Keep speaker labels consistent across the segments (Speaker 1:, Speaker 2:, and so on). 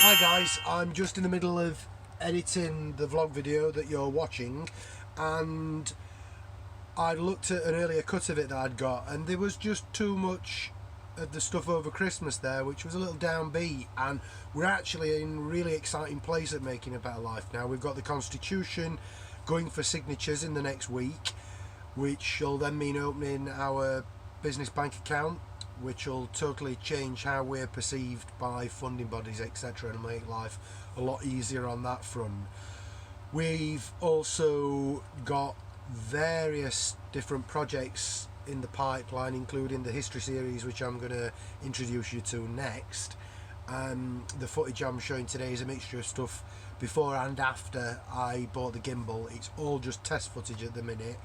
Speaker 1: Hi guys, I'm just in the middle of editing the vlog video that you're watching, and I looked at an earlier cut of it that I'd got, and there was just too much of the stuff over Christmas there, which was a little downbeat. And we're actually in a really exciting place at Making a Better Life now. We've got the Constitution going for signatures in the next week, which will then mean opening our business bank account, which will totally change how we're perceived by funding bodies, etc., and make life a lot easier on that front. We've also got various different projects in the pipeline, including the history series, which I'm going to introduce you to next. The footage I'm showing today is a mixture of stuff before and after I bought the gimbal. It's all just test footage at the minute,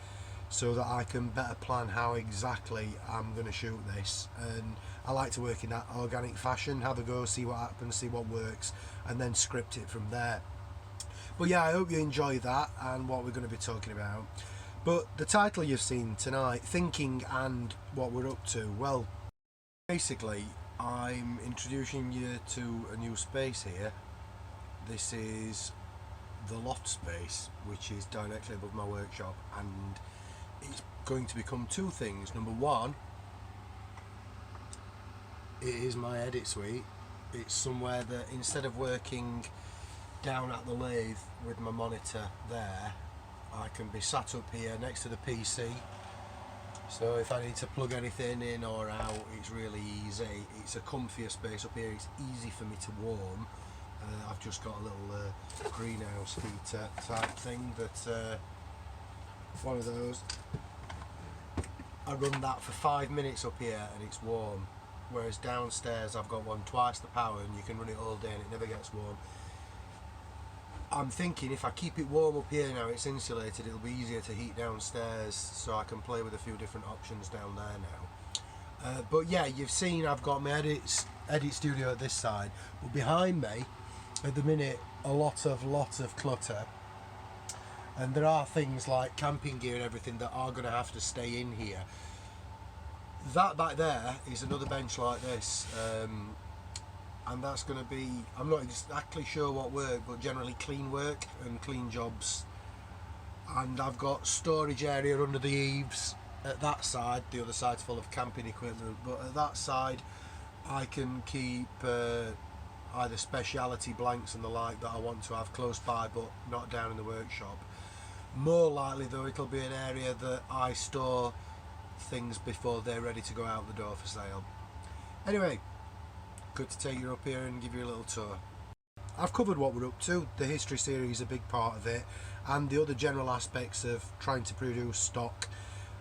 Speaker 1: so that I can better plan how exactly I'm going to shoot this. And I like to work in that organic fashion, have a go, see what happens, see what works, and then script it from there. But yeah, I hope you enjoy that and what we're going to be talking about. But the title you've seen tonight, Thinking and What We're Up To, well, basically I'm introducing you to a new space here. This is the loft space, which is directly above my workshop, and it's going to become two things. Number one, it is my edit suite. It's somewhere that instead of working down at the lathe with my monitor there, I can be sat up here next to the PC. So if I need to plug anything in or out, it's really easy. It's a comfier space up here. It's easy for me to warm. I've just got a little greenhouse heater type thing, but one of those. I run that for 5 minutes up here and it's warm, whereas downstairs I've got one twice the power and you can run it all day and it never gets warm. I'm thinking if I keep it warm up here now, it's insulated, it'll be easier to heat downstairs, so I can play with a few different options down there now. But yeah, you've seen I've got my edit studio at this side, but behind me at the minute a lot of clutter. And there are things like camping gear and everything that are going to have to stay in here. That back there is another bench like this, and that's going to be, I'm not exactly sure what work, but generally clean work and clean jobs. And I've got storage area under the eaves at that side. The other side's full of camping equipment, but at that side I can keep either speciality blanks and the like that I want to have close by, but not down in the workshop. More likely though, it'll be an area that I store things before they're ready to go out the door for sale. Anyway, good to take you up here and give you a little tour. I've covered what we're up to. The history series is a big part of it, and the other general aspects of trying to produce stock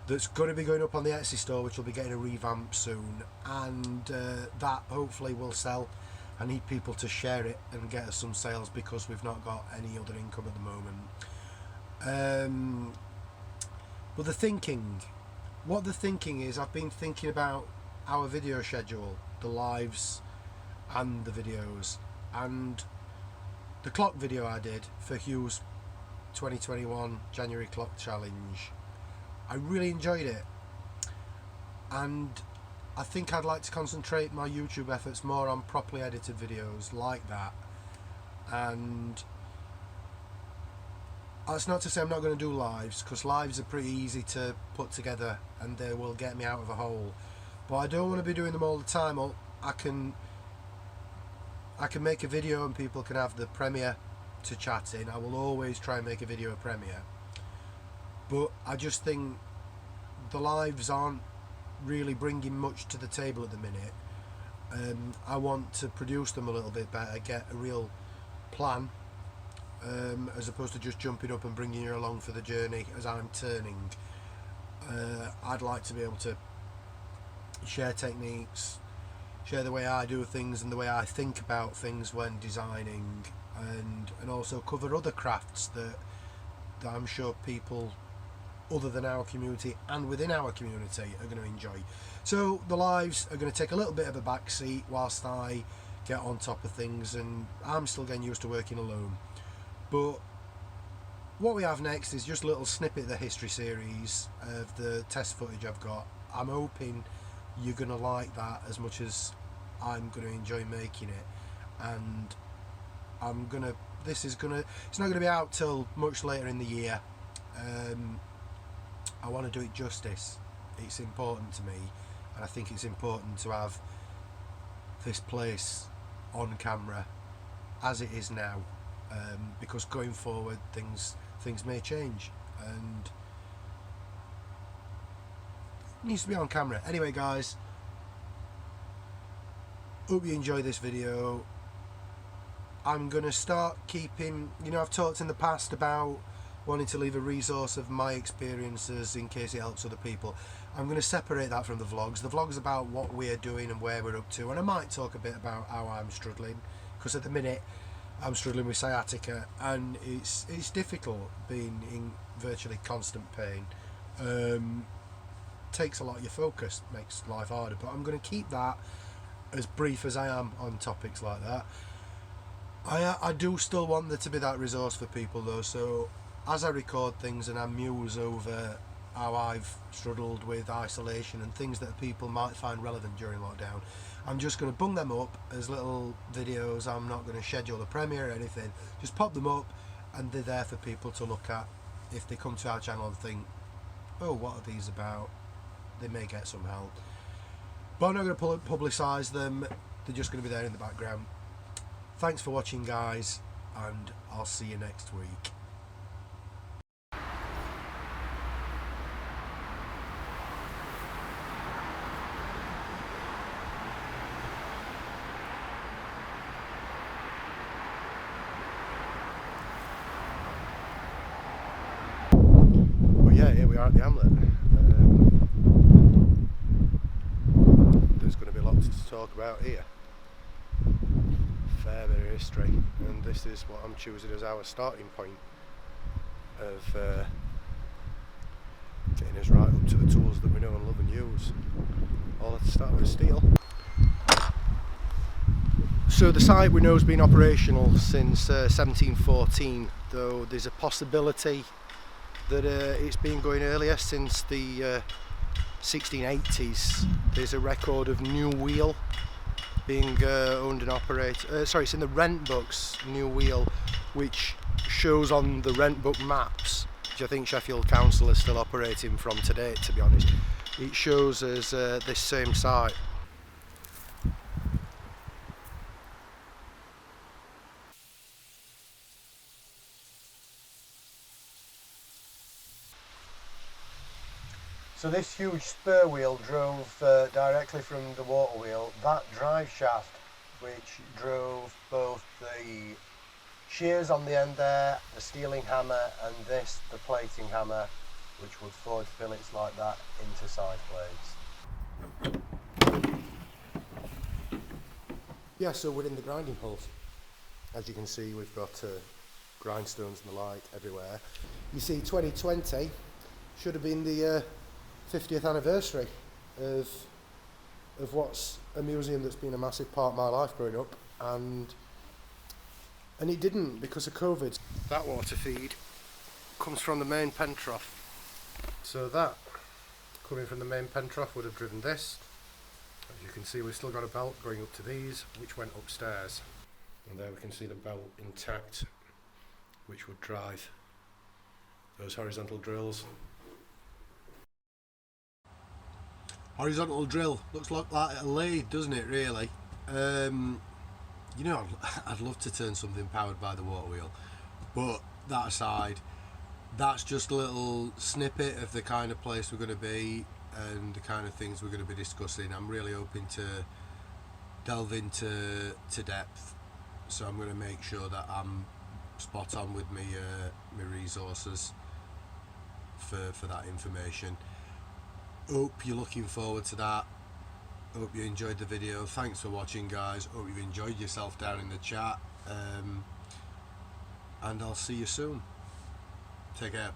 Speaker 1: that's going to be going up on the Etsy store, which will be getting a revamp soon, and that hopefully will sell. I need people to share it and get us some sales because we've not got any other income at the moment. But what the thinking is, I've been thinking about our video schedule, the lives and the videos, and the clock video I did for Hugh's 2021 January clock challenge. I really enjoyed it, and I think I'd like to concentrate my YouTube efforts more on properly edited videos like that. And that's not to say I'm not going to do lives, because lives are pretty easy to put together and they will get me out of a hole. But I don't want to be doing them all the time. I can make a video and people can have the premiere to chat in. I will always try and make a video premiere. But I just think the lives aren't really bringing much to the table at the minute. I want to produce them a little bit better, get a real plan, as opposed to just jumping up and bringing you along for the journey as I'm turning. I'd like to be able to share techniques, share the way I do things and the way I think about things when designing, and also cover other crafts that I'm sure people other than our community and within our community are going to enjoy. So the lives are going to take a little bit of a back seat whilst I get on top of things, and I'm still getting used to working alone. But what we have next is just a little snippet of the history series of the test footage I've got. I'm hoping you're going to like that as much as I'm going to enjoy making it, and it's not gonna be out till much later in the year. I want to do it justice. It's important to me, and I think it's important to have this place on camera as it is now, because going forward things may change, and it needs to be on camera. Anyway guys, hope you enjoy this video. I'm going to start keeping, I've talked in the past about wanting to leave a resource of my experiences in case it helps other people. I'm going to separate that from the vlogs. The vlog's about what we're doing and where we're up to, and I might talk a bit about how I'm struggling, because at the minute I'm struggling with sciatica, and it's difficult being in virtually constant pain. Takes a lot of your focus, makes life harder, but I'm going to keep that as brief as I am on topics like that. I do still want there to be that resource for people though, so as I record things and I muse over how I've struggled with isolation and things that people might find relevant during lockdown, I'm just going to bung them up as little videos. I'm not going to schedule a premiere or anything, just pop them up and they're there for people to look at. If they come to our channel and think, oh, what are these about, they may get some help. But I'm not going to publicise them, they're just going to be there in the background. Thanks for watching guys, and I'll see you next week. Well yeah, here we are at the Amulet. There's going to be lots to talk about here. Fair bit of history, and this is what I'm choosing as our starting point of getting us right up to the tools that we know and love and use. All at the start with steel. So the site we know has been operational since 1714, though there's a possibility that it's been going earlier, since the 1680s. There's a record of New Wheel being owned and operated. It's in the rent books, New Wheel, which shows on the rent book maps, which I think Sheffield Council is still operating from today, to be honest. It shows as this same site. So this huge spur wheel drove directly from the water wheel. That drive shaft, which drove both the shears on the end there, the steeling hammer, and this, the plating hammer, which would forge billets like that into side blades. Yeah, so we're in the grinding pulse. As you can see, we've got grindstones and the like everywhere. You see, 2020 should have been the 50th anniversary of what's a museum that's been a massive part of my life growing up, and it didn't because of COVID. That water feed comes from the main pen trough, so that coming from the main pen trough would have driven this. As you can see, we've still got a belt going up to these, which went upstairs, and there we can see the belt intact, which would drive those horizontal drills. Horizontal drill looks like a lathe, doesn't it, really? I'd love to turn something powered by the water wheel, but that aside, that's just a little snippet of the kind of place we're going to be and the kind of things we're going to be discussing. I'm really hoping to delve into depth, so I'm going to make sure that I'm spot on with my resources for that information. Hope you're looking forward to that. Hope you enjoyed the video. Thanks for watching guys. Hope you've enjoyed yourself down in the chat, and I'll see you soon. Take care.